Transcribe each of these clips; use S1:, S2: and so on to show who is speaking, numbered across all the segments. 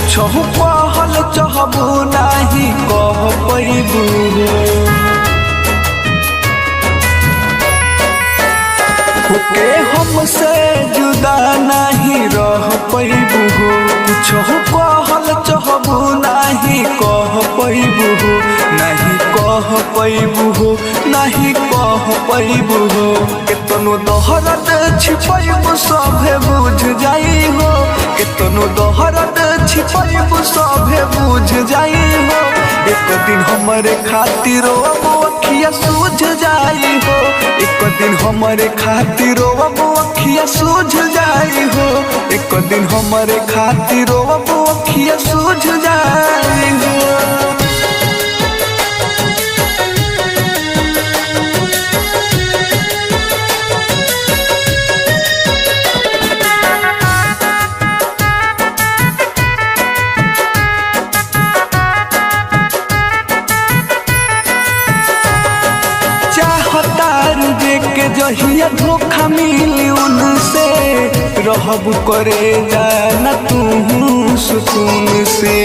S1: कुछ कहल चाहबू नहीं कह पैबू के हमसे जुदा नहीं रह पैबू कुछ कहल चाहबू नहीं कह पैबू नहीं कह पैबू नहीं कह पैबू केतनो दोहरत छिपैबू सभे बुझ जाई हो केतनो दोहरत छिपैबू सभे बुझ जाई हो एक दिन हमारे खातिर अखिया सूझ जाई हो एक दिन हमारे खातिर अखिया सूझ जाई हो एक दिन हमारे खातिर अखिया सूझ जाई हो। के जहिया धोखा मिली उनसे रहब करे जाना तू सुकून से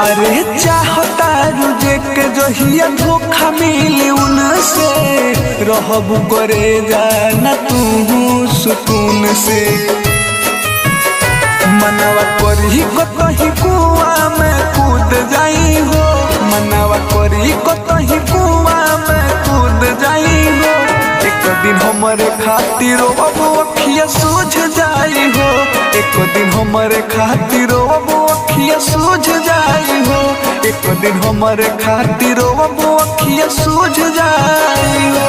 S1: अरे चाहता रुझे के जहिया धोखा मिली उनसे रहब करे जाना तू सुकून से मनवा करी कतही कुआ में कूद जाई हो मनवा करी कतही कुआ में कूद जाई हो एक दिन हमारे खातिर अब अखिया सूझ जाई हो एक दिन हमारे खातिर अब अखिया सूझ जाई हो एक दिन हमारे खातिर अब अखिया सूझ जाई हो।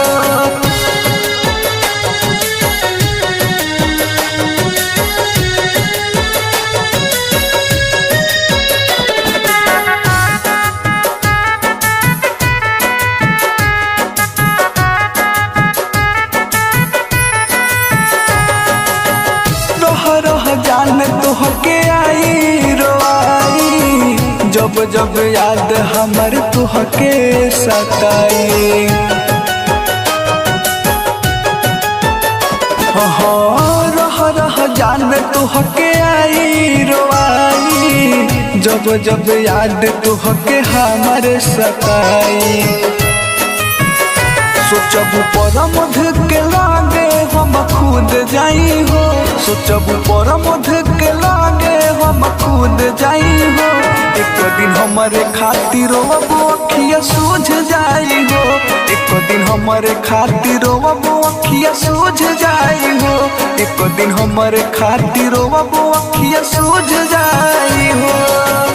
S1: जान तुहके आई रोआई जब जब याद हमर तुहके सताई रह जान तुहके आई रोआई जब जब याद तुहके हमर सताई सोचबू पर मध के लागे हम खुद जाई हो सोचबू पर मध के लागे हम खुद जाई हो एक दिन हमारे खातिर अब अखिया सूझ जाई हो एक दिन हमारे खातिर अब अखिया सूझ जाई हो एक दिन हमारे खातिर अब अखिया सूझ जाई हो।